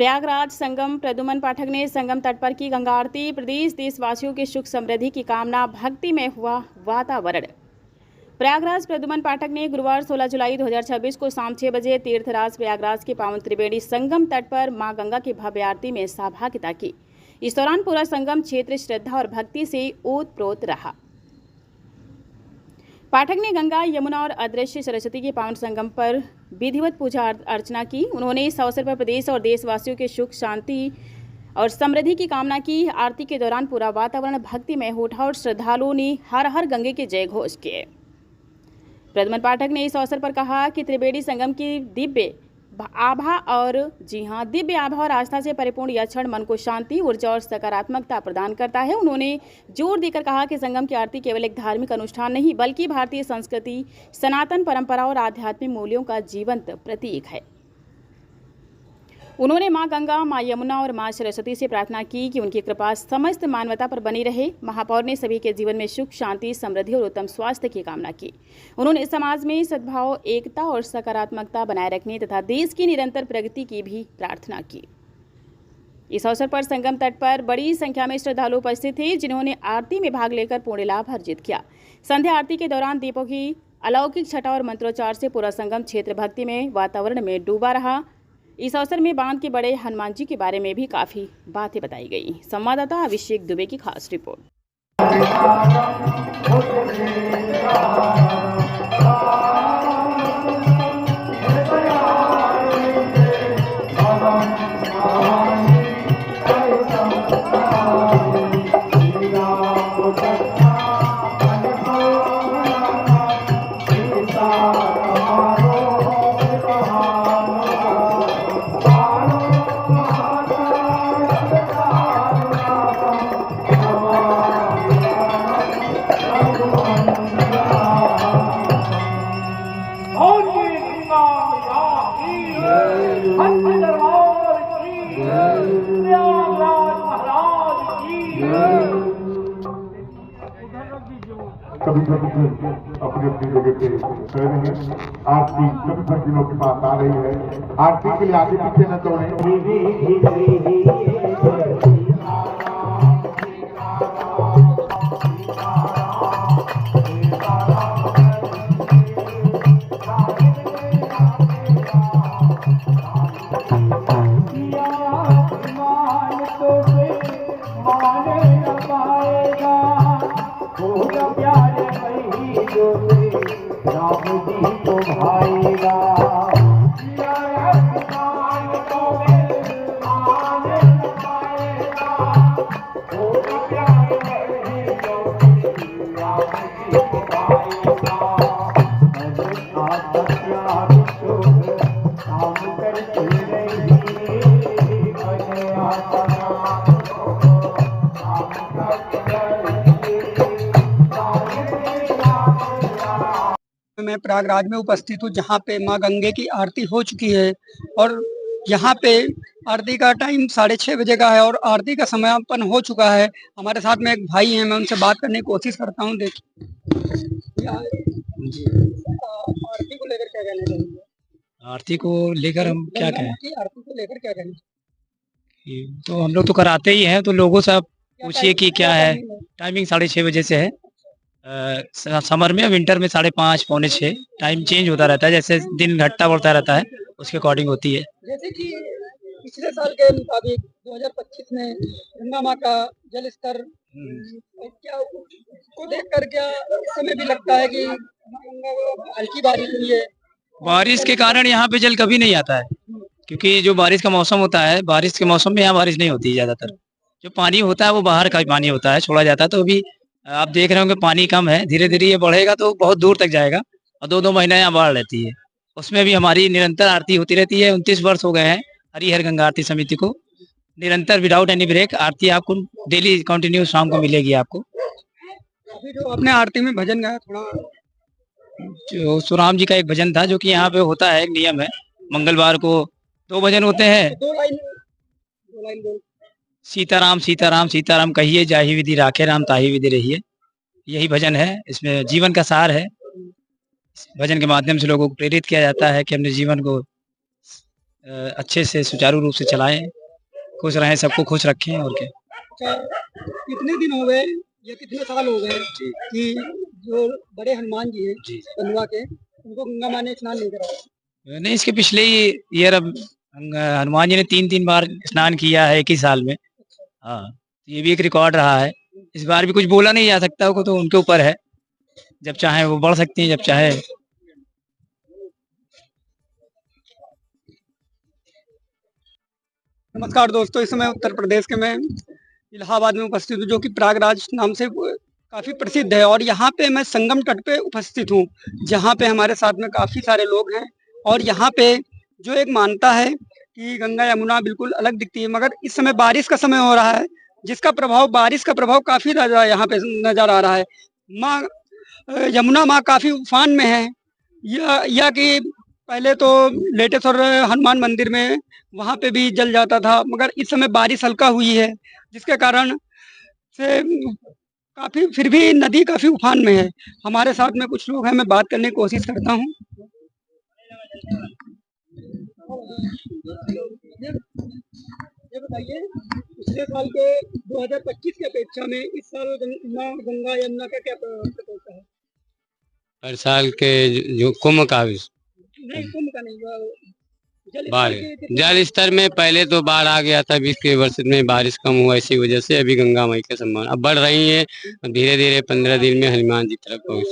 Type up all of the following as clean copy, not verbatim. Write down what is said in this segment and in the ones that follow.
प्रयागराज संगम प्रद्युमन पाठक ने संगम तट पर की गंगा आरती। प्रदेश देशवासियों की सुख समृद्धि की कामना, भक्ति में हुआ वातावरण। प्रयागराज प्रद्युमन पाठक ने गुरुवार 16 जुलाई 2026 को शाम 6 बजे तीर्थराज प्रयागराज के पावन त्रिवेणी संगम तट पर मां गंगा की भव्य आरती में सहभागिता की। इस दौरान पूरा संगम क्षेत्र श्रद्धा और भक्ति से ओतप्रोत रहा। पाठक ने गंगा, यमुना और अदृश्य सरस्वती के पावन संगम पर विधिवत पूजा अर्चना की। उन्होंने इस अवसर पर प्रदेश और देशवासियों के सुख, शांति और समृद्धि की कामना की। आरती के दौरान पूरा वातावरण भक्तिमय हो उठा और श्रद्धालुओं ने हर हर गंगे के जय घोष किए। प्रद्युमन पाठक ने इस अवसर पर कहा कि त्रिवेणी संगम की दिव्य आभा और आस्था से परिपूर्ण यह क्षण मन को शांति, ऊर्जा और सकारात्मकता प्रदान करता है। उन्होंने जोर देकर कहा कि संगम की आरती केवल एक धार्मिक अनुष्ठान नहीं, बल्कि भारतीय संस्कृति, सनातन परंपरा और आध्यात्मिक मूल्यों का जीवंत प्रतीक है। उन्होंने मां गंगा, मां यमुना और मां सरस्वती से प्रार्थना की कि उनकी कृपा समस्त मानवता पर बनी रहे। महापौर ने सभी के जीवन में सुख, शांति, समृद्धि और उत्तम स्वास्थ्य की कामना की। उन्होंने समाज में सद्भाव, एकता और सकारात्मकता बनाए रखने तथा देश की निरंतर प्रगति की भी प्रार्थना की। इस अवसर पर संगम तट पर बड़ी संख्या में श्रद्धालु उपस्थित थे, जिन्होंने आरती में भाग लेकर पुण्य लाभ अर्जित किया। संध्या आरती के दौरान दीपों की अलौकिक छटा और मंत्रोच्चार से पूरा संगम क्षेत्र भक्ति में वातावरण में डूबा रहा। इस अवसर में बांध के बड़े हनुमान जी के बारे में भी काफी बातें बताई गई। संवाददाता अभिषेक दुबे की खास रिपोर्ट। कभी कभी अपनी अपनी जगह पे खड़े रहेंगे। आरती सभी भक्तों के पास आ रही है। आरती के लिए आगे पीछे न दौड़ें। राम जी तो भाईगा मैं प्रयागराज में उपस्थित हूँ, जहाँ पे माँ गंगे की आरती हो चुकी है और यहाँ पे आरती का टाइम 6:30 बजे का है और आरती का समापन हो चुका है। हमारे साथ में एक भाई हैं, मैं उनसे बात करने की कोशिश करता हूँ। देखिए आरती को लेकर क्या कहना चाहिए? आरती को लेकर हम क्या कहें? आरती को लेकर क्या कहना चाहिए? तो हम लोग तो कराते ही हैं, तो लोगों से आप पूछिए कि क्या है। टाइमिंग 6:30 बजे से है। समर में, विंटर में 5:30 पौने 6 टाइम चेंज होता रहता है, जैसे दिन घटता बढ़ता रहता है उसके अकॉर्डिंग होती है। जैसे कि पिछले साल के मुताबिक 2025 में गंगा माँ का जल स्तर क्या को देखकर क्या इस समय भी लगता है कि हल्की बारिश हुई है? बारिश के कारण यहाँ पे जल कभी नहीं आता है, क्योंकि जो बारिश का मौसम होता है, बारिश के मौसम में यहाँ बारिश नहीं होती है। ज्यादातर जो पानी होता है वो बाहर का पानी होता है, छोड़ा जाता है। तो अभी आप देख रहे होंगे पानी कम है, धीरे धीरे ये बढ़ेगा तो बहुत दूर तक जाएगा और 2-2 महीना यहाँ बाढ़ रहती है। उसमें भी हमारी निरंतर आरती होती रहती है। 29 वर्ष हो गए हैं हरिहर गंगा आरती समिति को। निरंतर विदाउट एनी ब्रेक आरती आपको डेली कंटिन्यू शाम को मिलेगी आपको। अभी जो आपने आरती में भजन गाया, थोड़ा जो सुराम जी का एक भजन था, जो कि यहाँ पे होता है, एक नियम है, मंगलवार को 2 भजन होते हैं। दो लाइन बोल। सीताराम सीताराम सीताराम कहिए, जाहि विधि राखे राम ताहि विधि रहिए। यही भजन है, इसमें जीवन का सार है। भजन के माध्यम से लोगों को प्रेरित किया जाता है कि अपने जीवन को अच्छे से सुचारू रूप से चलाएं, खुश रहें, सबको खुश रखें और क्या। अच्छा, कितने दिन हो गए या कितने साल हो गए कि जो बड़े हनुमान जी हैं बंधुआ के, उनको गंगा माँ ने स्नान नहीं कराया? नहीं, इसके पिछले ही ईयर अब हनुमान जी ने 3-3 बार स्नान किया है एक ही साल में। हाँ, ये भी एक रिकॉर्ड रहा है। इस बार भी कुछ बोला नहीं जा सकता, वो तो उनके ऊपर है। जब चाहे वो बढ़ सकती हैं, जब चाहे। नमस्कार दोस्तों, इस समय उत्तर प्रदेश के मैं इलाहाबाद में उपस्थित हूँ, जो कि प्रयागराज नाम से काफ़ी प्रसिद्ध है। और यहाँ पे मैं संगम तट पे उपस्थित हूँ, जहाँ पे हमारे साथ में काफ़ी सारे लोग हैं। और यहाँ पे जो एक मानता है कि गंगा यमुना बिल्कुल अलग दिखती है, मगर इस समय बारिश का समय हो रहा है, जिसका प्रभाव, बारिश का प्रभाव काफ़ी ज़्यादा यहाँ पे नज़र आ रहा है। माँ यमुना माँ काफ़ी उफान में है। या कि पहले तो लेटेश्वर हनुमान मंदिर में वहाँ पे भी जल जाता था, मगर इस समय बारिश हल्का हुई है, जिसके कारण से काफ़ी, फिर भी नदी काफ़ी उफान में है। हमारे साथ में कुछ लोग हैं, मैं बात करने की कोशिश करता हूँ। ये बताइए, पिछले साल के 2025 की अपेक्षा में इस साल गंगा यमुना का क्या प्रकोप है? हर साल के जो कुंभ का नहीं, कुंभ का नहीं, बाढ़, जल स्तर में पहले तो बाढ़ आ गया था, 20 के वर्ष में बारिश कम हुआ, इसी वजह से अभी गंगा माई का संभावना अब बढ़ रही है। धीरे धीरे 15 दिन में हनुमान जी तरफ पहुँच।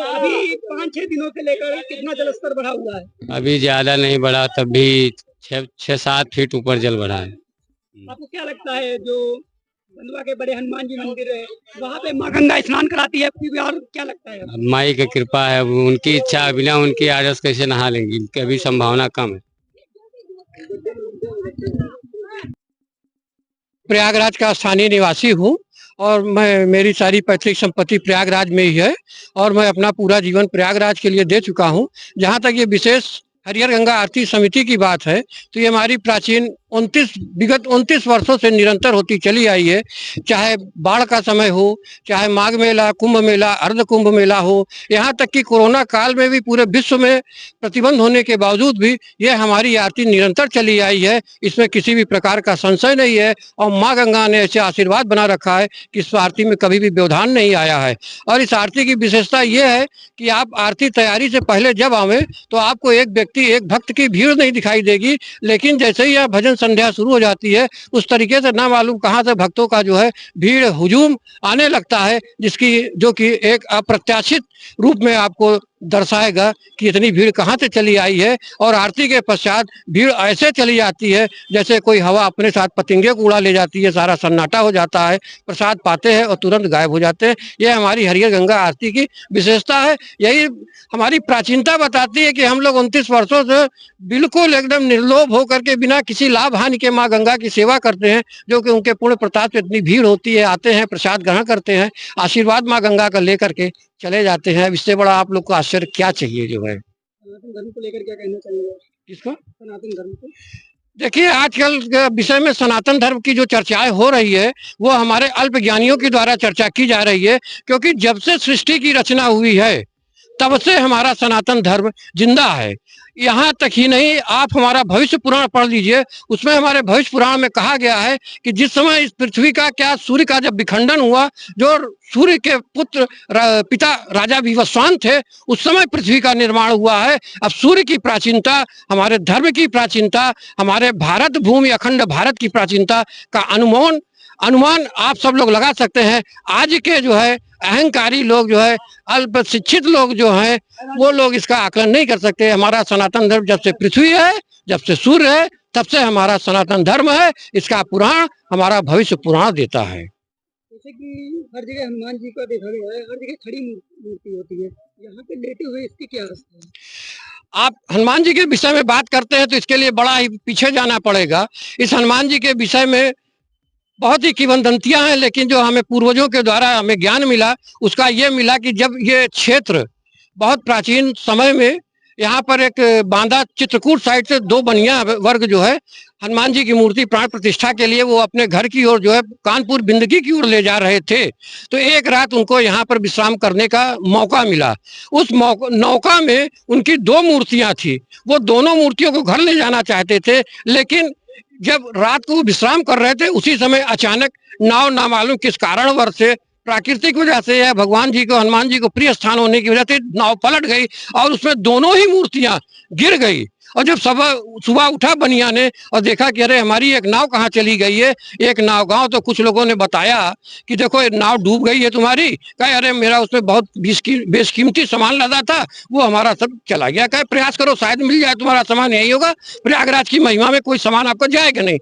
अभी 5-6 दिनों से लेकर कितना जल स्तर बढ़ा हुआ है? अभी ज्यादा नहीं बढ़ा, तब भी 6-7 फीट ऊपर जल बढ़ा है। आपको क्या लगता है, जो बंधुआ के बड़े हनुमान जी मंदिर है, वहाँ पे माँ गंगा स्नान कराती है आपकी, और क्या लगता है? अब माई की कृपा है, उनकी इच्छा, बिना उनकी आदेश कैसे नहा लेंगी, इनकी अभी संभावना कम है। प्रयागराज का स्थानीय निवासी हूँ और मेरी सारी पैतृक संपत्ति प्रयागराज में ही है और मैं अपना पूरा जीवन प्रयागराज के लिए दे चुका हूँ। जहाँ तक ये विशेष हरिहर गंगा आरती समिति की बात है, तो ये हमारी प्राचीन विगत 29 वर्षों से निरंतर होती चली आई है। चाहे बाढ़ का समय हो, चाहे माघ मेला, कुंभ मेला, अर्ध कुंभ मेला हो, यहाँ तक कि कोरोना काल में भी पूरे विश्व में प्रतिबंध होने के बावजूद भी ये हमारी आरती निरंतर चली आई है। इसमें किसी भी प्रकार का संशय नहीं है और माँ गंगा ने ऐसे आशीर्वाद बना रखा है कि इस आरती में कभी भी व्यवधान नहीं आया है। और इस आरती की विशेषता ये है कि आप आरती तैयारी से पहले जब आवे तो आपको एक भक्त की भीड़ नहीं दिखाई देगी, लेकिन जैसे ही यह भजन संध्या शुरू हो जाती है, उस तरीके से ना मालूम कहाँ से भक्तों का जो है भीड़ हुजूम आने लगता है, जो कि एक अप्रत्याशित रूप में आपको दर्शाएगा कि इतनी भीड़ कहाँ से चली आई है। और आरती के पश्चात भीड़ ऐसे चली जाती है जैसे कोई हवा अपने साथ पतंगे को उड़ा ले जाती है, सारा सन्नाटा हो जाता है, प्रसाद पाते हैं और तुरंत गायब हो जाते हैं। यह हमारी हरिहर गंगा आरती की विशेषता है। यही हमारी प्राचीनता बताती है कि हम लोग 29 वर्षों से बिल्कुल एकदम निर्लोभ होकर के बिना किसी लाभ हानि के माँ गंगा की सेवा करते हैं, जो कि उनके पूर्ण प्रताप से इतनी भीड़ होती है, आते हैं, प्रसाद ग्रहण करते हैं, आशीर्वाद माँ गंगा का लेकर के चले जाते हैं। इससे बड़ा आप लोग को आश्चर्य क्या चाहिए जो है। सनातन धर्म को लेकर क्या कहना चाहिए? किसको? सनातन धर्म को। देखिए, आजकल के विषय में सनातन धर्म की जो चर्चाएं हो रही है वो हमारे अल्पज्ञानियों के द्वारा चर्चा की जा रही है, क्योंकि जब से सृष्टि की रचना हुई है तब से हमारा सनातन धर्म जिंदा है। यहाँ तक ही नहीं, आप हमारा भविष्य पुराण पढ़ लीजिए, उसमें हमारे भविष्य पुराण में कहा गया है कि जिस समय इस पृथ्वी का, क्या सूर्य का जब विखंडन हुआ, जो सूर्य के पुत्र पिता राजा विवस्वान थे, उस समय पृथ्वी का निर्माण हुआ है। अब सूर्य की प्राचीनता, हमारे धर्म की प्राचीनता, हमारे भारत भूमि, अखंड भारत की प्राचीनता का अनुमान आप सब लोग लगा सकते हैं। आज के जो है अहंकारी लोग, जो है अल्प शिक्षित लोग जो हैं, वो लोग इसका आकलन नहीं कर सकते। हमारा सनातन धर्म जब से पृथ्वी है, जब से सूर्य है, तब से हमारा सनातन धर्म है। इसका पुराण हमारा भविष्य पुराण देता है। जैसे कि हर जगह हनुमान जी का देखा गया है, हर जगह खड़ी मूर्ति होती है, यहाँ पे लेटे हुए इसकी क्या अवस्था है? आप हनुमान जी के विषय में बात करते हैं तो इसके लिए बड़ा ही पीछे जाना पड़ेगा। इस हनुमान जी के विषय में बहुत ही किंवदंतियां हैं, लेकिन जो हमें पूर्वजों के द्वारा हमें ज्ञान मिला, उसका ये मिला कि जब ये क्षेत्र बहुत प्राचीन समय में यहाँ पर एक बांदा चित्रकूट साइड से 2 बनिया वर्ग जो है हनुमान जी की मूर्ति प्राण प्रतिष्ठा के लिए वो अपने घर की ओर जो है कानपुर बिंदगी की ओर ले जा रहे थे। तो एक रात उनको यहाँ पर विश्राम करने का मौका मिला। उस नौका में उनकी 2 मूर्तियां थी। वो दोनों मूर्तियों को घर ले जाना चाहते थे, लेकिन जब रात को वो विश्राम कर रहे थे उसी समय अचानक नाव नामालूम किस कारणवश से, प्राकृतिक वजह से या भगवान जी को, हनुमान जी को प्रिय स्थान होने की वजह से नाव पलट गई और उसमें दोनों ही मूर्तियां गिर गई। और जब सुबह उठा बनिया ने और देखा कि अरे हमारी एक नाव कहाँ चली गई है, एक नाव गांव, तो कुछ लोगों ने बताया कि देखो नाव डूब गई है तुम्हारी। कहे अरे मेरा उसमें बहुत बेशकीमती सामान लदा था, वो हमारा सब चला गया। कहे प्रयास करो शायद मिल जाए, तुम्हारा सामान यही होगा, प्रयागराज की महिमा में कोई सामान आपको जाएगा नहीं।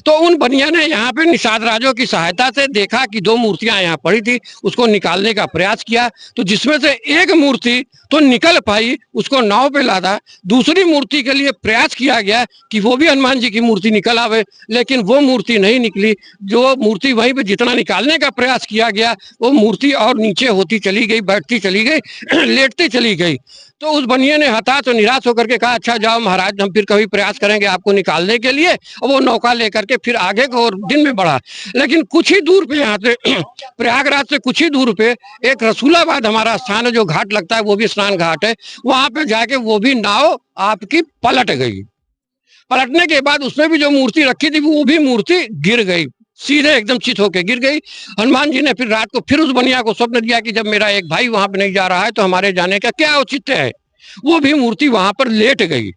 तो उन बनिया ने यहाँ पे निषाद राजों की सहायता से देखा कि 2 मूर्तियां यहाँ पड़ी थी, उसको निकालने का प्रयास किया। तो जिसमें से एक मूर्ति तो निकल पाई, उसको नाव पे लादा। दूसरी मूर्ति के लिए प्रयास किया गया कि वो भी हनुमान जी की मूर्ति निकल आवे, लेकिन वो मूर्ति नहीं निकली। जो मूर्ति वहीं पे जितना निकालने का प्रयास किया गया, वो मूर्ति और नीचे होती चली गई, बैठती चली गई, लेटती चली गई। तो उस बनिए ने हताश और निराश होकर के कहा अच्छा जाओ महाराज, हम फिर कभी प्रयास करेंगे आपको निकालने के लिए। और वो नौका लेकर के फिर आगे को और दिन में बढ़ा। लेकिन कुछ ही दूर पे, यहाँ से प्रयागराज से कुछ ही दूर पे एक रसूलाबाद हमारा स्थान है, जो घाट लगता है, वो भी स्नान घाट है। वहां पे जाके वो भी नाव आपकी पलट गई। पलटने के बाद उसमें भी जो मूर्ति रखी थी वो भी मूर्ति गिर गई, सीधे एकदम चित होके गिर गई। हनुमान जी ने फिर रात को फिर उस बनिया को स्वप्न दिया कि जब मेरा एक भाई वहां पे नहीं जा रहा है तो हमारे जाने का क्या औचित्य है। वो भी मूर्ति वहां पर लेट गई।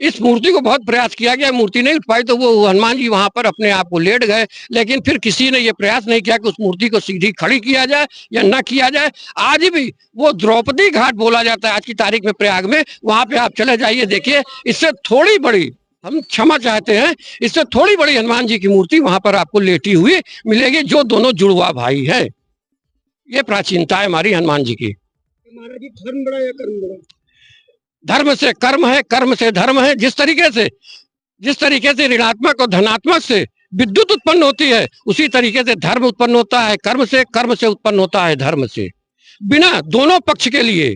इस मूर्ति को बहुत प्रयास किया गया, मूर्ति नहीं उठ पाई, तो वो हनुमान जी वहां पर अपने आप को लेट गए। लेकिन फिर किसी ने ये प्रयास नहीं किया कि उस मूर्ति को सीधी खड़ी किया जाए या न किया जाए। आज भी वो द्रौपदी घाट बोला जाता है आज की तारीख में प्रयाग में, वहां पे आप चले जाइए, देखिए इससे थोड़ी बड़ी, हम क्षमा चाहते हैं, इससे थोड़ी बड़ी हनुमान जी की मूर्ति वहां पर आपको लेटी हुई मिलेगी, जो दोनों जुड़वा भाई है। ये प्राचीनता है हमारी हनुमान जी की। महाराज जी, धर्म बड़ा या कर्म बड़ा? धर्म से कर्म है, कर्म से धर्म है। जिस तरीके से ऋणात्मक और धनात्मक से विद्युत उत्पन्न होती है, उसी तरीके से धर्म उत्पन्न होता है कर्म से उत्पन्न होता है धर्म से। बिना दोनों पक्ष के लिए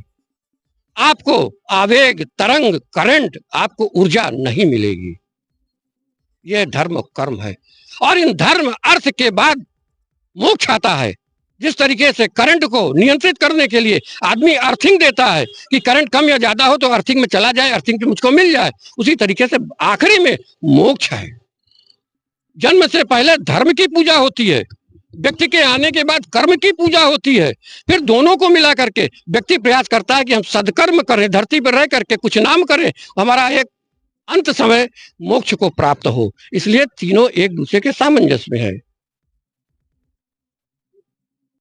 आपको आवेग, तरंग, करंट, आपको ऊर्जा नहीं मिलेगी। यह धर्म कर्म है। और इन धर्म अर्थ के बाद मोक्ष आता है। जिस तरीके से करंट को नियंत्रित करने के लिए आदमी अर्थिंग देता है कि करंट कम या ज्यादा हो तो अर्थिंग में चला जाए, अर्थिंग मुझको मिल जाए, उसी तरीके से आखिरी में मोक्ष है। जन्म से पहले धर्म की पूजा होती है, व्यक्ति के आने के बाद कर्म की पूजा होती है। फिर दोनों को मिला करके व्यक्ति प्रयास करता है कि हम सदकर्म करें, धरती पर रह करके कुछ नाम करें, हमारा एक अंत समय मोक्ष को प्राप्त हो। इसलिए तीनों एक दूसरे के सामंजस्य में है।